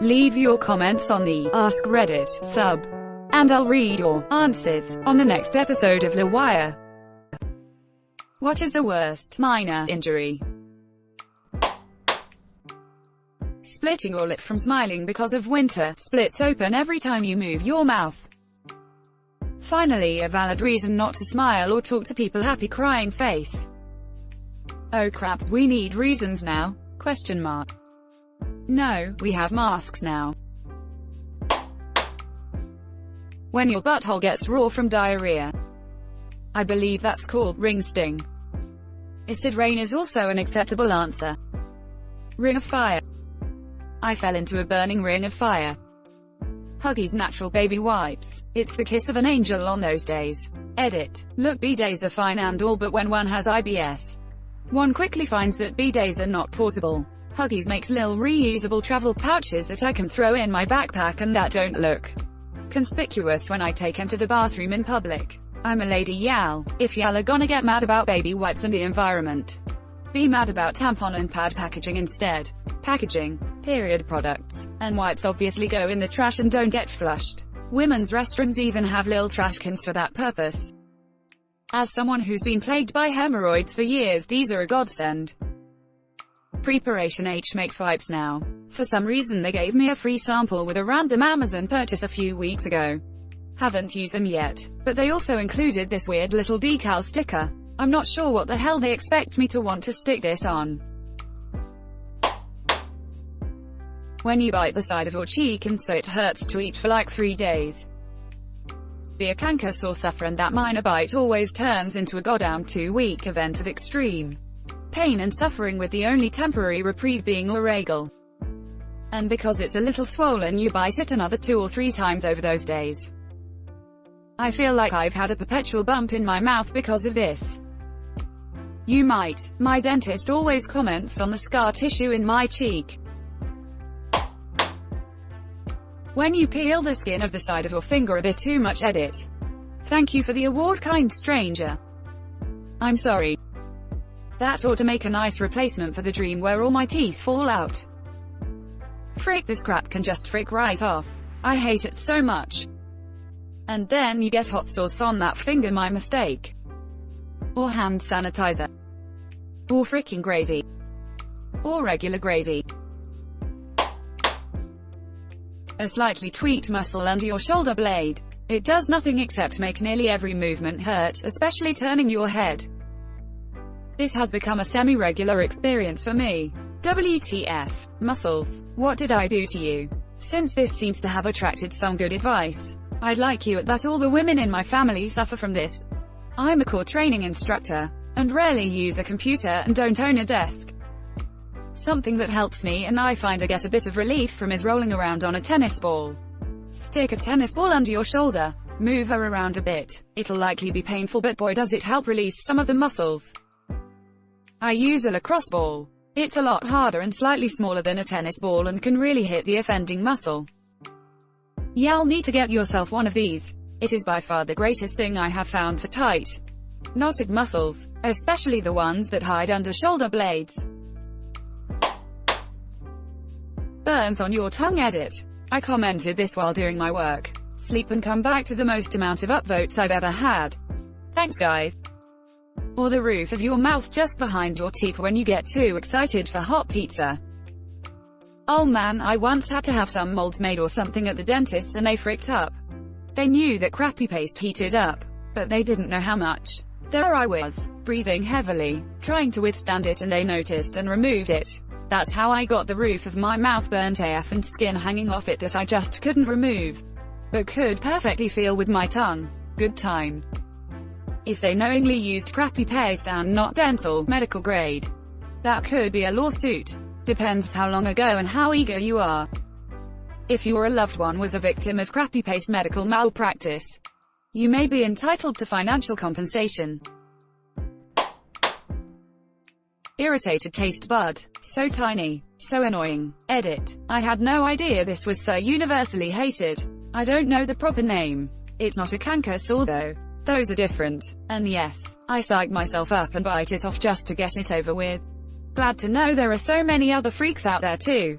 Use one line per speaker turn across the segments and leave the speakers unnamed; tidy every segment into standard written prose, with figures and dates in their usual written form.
Leave your comments on the Ask Reddit sub, and I'll read your answers on the next episode of LWIAR. What is the worst minor injury? Splitting your lip from smiling because of winter splits open every time you move your mouth. Finally, a valid reason not to smile or talk to people. Happy crying face. Oh crap, we need reasons now? Question mark. No, we have masks now. When your butthole gets raw from diarrhea. I believe that's called ring sting. Acid rain is also an acceptable answer. Ring of fire. I fell into a burning ring of fire. Huggies natural baby wipes. It's the kiss of an angel on those days. Edit. Look, bidets are fine and all, but when one has IBS, one quickly finds that bidets are not portable. Huggies makes lil reusable travel pouches that I can throw in my backpack and that don't look conspicuous when I take them to the bathroom in public. I'm a lady y'all. If y'all are gonna get mad about baby wipes and the environment, be mad about tampon and pad packaging instead. Packaging, period products, and wipes obviously go in the trash and don't get flushed. Women's restrooms even have lil trash cans for that purpose. As someone who's been plagued by hemorrhoids for years, these are a godsend. Preparation H makes wipes now. For some reason they gave me a free sample with a random Amazon purchase a few weeks ago. Haven't used them yet, but they also included this weird little decal sticker. I'm not sure what the hell they expect me to want to stick this on. When you bite the side of your cheek and so it hurts to eat for like 3 days. Be a canker sore suffer and that minor bite always turns into a goddamn 2-week event of extreme pain and suffering, with the only temporary reprieve being oregal. And because it's a little swollen, you bite it another 2 or 3 times over those days. I feel like I've had a perpetual bump in my mouth because of this. You might. My dentist always comments on the scar tissue in my cheek. When you peel the skin of the side of your finger a bit too much. Edit. Thank you for the award, kind stranger. I'm sorry. That ought to make a nice replacement for the dream where all my teeth fall out. Frick, this crap can just frick right off. I hate it so much. And then you get hot sauce on that finger, my mistake. Or hand sanitizer. Or fricking gravy. Or regular gravy. A slightly tweaked muscle under your shoulder blade. It does nothing except make nearly every movement hurt, especially turning your head. This has become a semi-regular experience for me. WTF. Muscles. What did I do to you? Since this seems to have attracted some good advice, I'd like you that all the women in my family suffer from this. I'm a core training instructor, and rarely use a computer and don't own a desk. Something that helps me and I find I get a bit of relief from is rolling around on a tennis ball. Stick a tennis ball under your shoulder. Move her around a bit. It'll likely be painful, but boy does it help release some of the muscles. I use a lacrosse ball. It's a lot harder and slightly smaller than a tennis ball and can really hit the offending muscle. Y'all need to get yourself one of these. It is by far the greatest thing I have found for tight, knotted muscles, especially the ones that hide under shoulder blades. Burns on your tongue. Edit. I commented this while doing my work. Sleep and come back to the most amount of upvotes I've ever had. Thanks guys. Or the roof of your mouth just behind your teeth when you get too excited for hot pizza. Oh man, I once had to have some molds made or something at the dentist's and they fricked up. They knew that crappy paste heated up, but they didn't know how much. There I was, breathing heavily, trying to withstand it, and they noticed and removed it. That's how I got the roof of my mouth burnt AF and skin hanging off it that I just couldn't remove, but could perfectly feel with my tongue. Good times. If they knowingly used crappy paste and not dental, medical grade, that could be a lawsuit. Depends how long ago and how eager you are. If your loved one was a victim of crappy paste medical malpractice, you may be entitled to financial compensation. Irritated taste bud. So tiny. So annoying. Edit. I had no idea this was so universally hated. I don't know the proper name. It's not a canker sore though. Those are different. And yes, I psych myself up and bite it off just to get it over with. Glad to know there are so many other freaks out there too.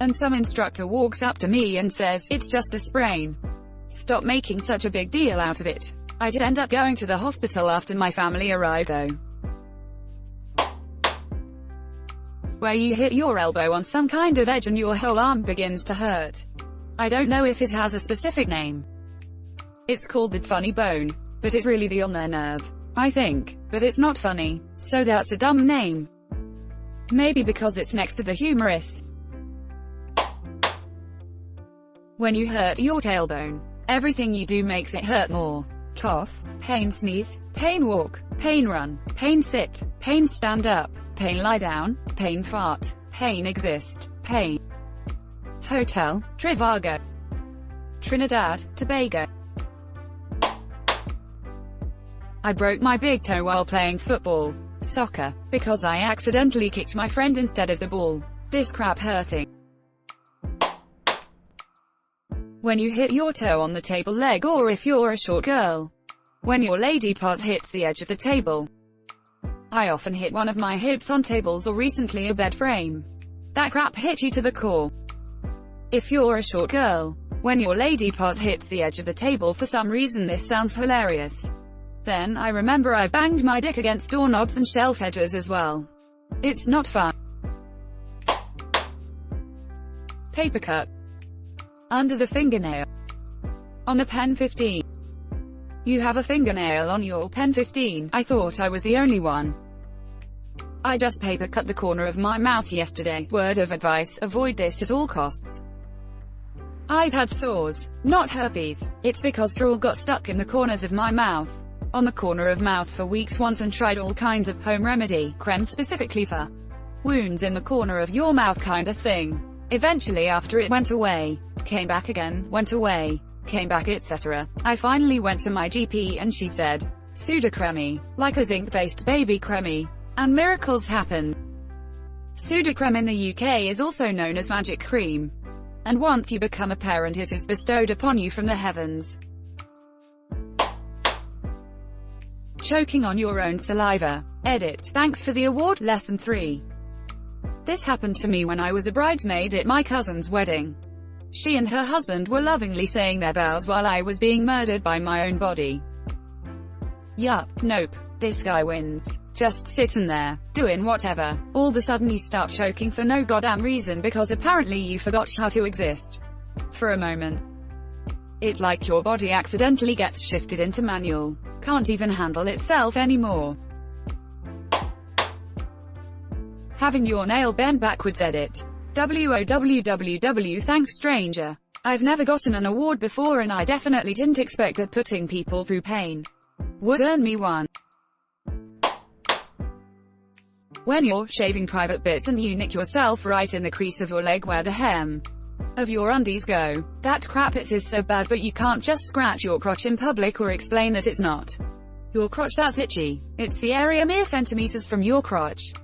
and some instructor walks up to me and says, "It's just a sprain. Stop making such a big deal out of it." I did end up going to the hospital after my family arrived though. Where you hit your elbow on some kind of edge and your whole arm begins to hurt. I don't know if it has a specific name. It's called the funny bone, but it's really the ulnar nerve, I think, but it's not funny, so that's a dumb name. Maybe because it's next to the humerus. When you hurt your tailbone, everything you do makes it hurt more. Cough, pain sneeze, pain walk, pain run, pain sit, pain stand up, pain lie down, pain fart, pain exist, pain. Hotel, Trivago, Trinidad, Tobago. I broke my big toe while playing football, soccer, because I accidentally kicked my friend instead of the ball. This crap hurting. When you hit your toe on the table leg, or if you're a short girl, when your lady part hits the edge of the table. I often hit one of my hips on tables or recently a bed frame. That crap hit you to the core. If you're a short girl, when your lady part hits the edge of the table, for some reason this sounds hilarious. Then I remember I banged my dick against doorknobs and shelf edges as well. It's not fun. Paper cut. Under the fingernail. On the pen 15. You have a fingernail on your pen 15. I thought I was the only one. I just paper cut the corner of my mouth yesterday. Word of advice, avoid this at all costs. I've had sores, not herpes. It's because straw got stuck in the corners of my mouth, on the corner of mouth for weeks once, and tried all kinds of home remedy, creams specifically for wounds in the corner of your mouth kind of thing. Eventually, after it went away, came back again, went away, came back, etc., I finally went to my GP and she said, Sudocreme, like a zinc-based baby creme. And miracles happen. Sudocreme in the UK is also known as magic cream. And once you become a parent, it is bestowed upon you from the heavens. Choking on your own saliva. Edit. Thanks for the award. Lesson 3. This happened to me when I was a bridesmaid at my cousin's wedding. She and her husband were lovingly saying their vows while I was being murdered by my own body. Yup, nope. This guy wins. Just sitting there, doing whatever. All of a sudden you start choking for no goddamn reason because apparently you forgot how to exist. For a moment. It's like your body accidentally gets shifted into manual. Can't even handle itself anymore. Having your nail bent backwards. Edit. WOWWW. Thanks stranger. I've never gotten an award before and I definitely didn't expect that putting people through pain would earn me one. When you're shaving private bits and you nick yourself right in the crease of your leg where the hem of your undies go. That crap, it is so bad, but you can't just scratch your crotch in public or explain that it's not your crotch that's itchy. It's the area mere centimeters from your crotch.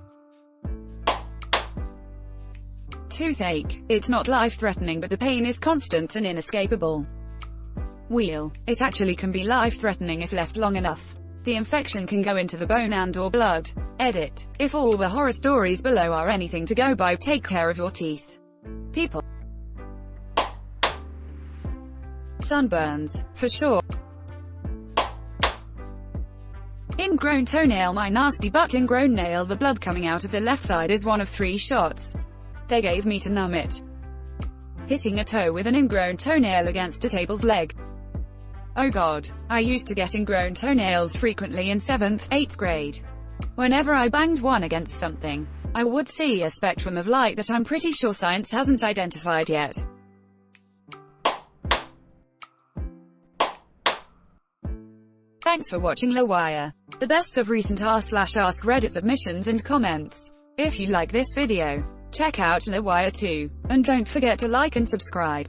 Toothache. It's not life-threatening, but the pain is constant and inescapable. Wheal. It actually can be life-threatening if left long enough. The infection can go into the bone and or blood. Edit. If all the horror stories below are anything to go by, take care of your teeth. People. Sunburns. For sure. Ingrown toenail. My nasty butt ingrown nail. The blood coming out of the left side is one of 3 shots they gave me to numb it. Hitting a toe with an ingrown toenail against a table's leg. Oh god. I used to get ingrown toenails frequently in 7th, 8th grade. Whenever I banged one against something, I would see a spectrum of light that I'm pretty sure science hasn't identified yet. Thanks for watching LWIAR. The best of recent r/AskReddit submissions and comments. If you like this video, check out LWIAR too. And don't forget to like and subscribe.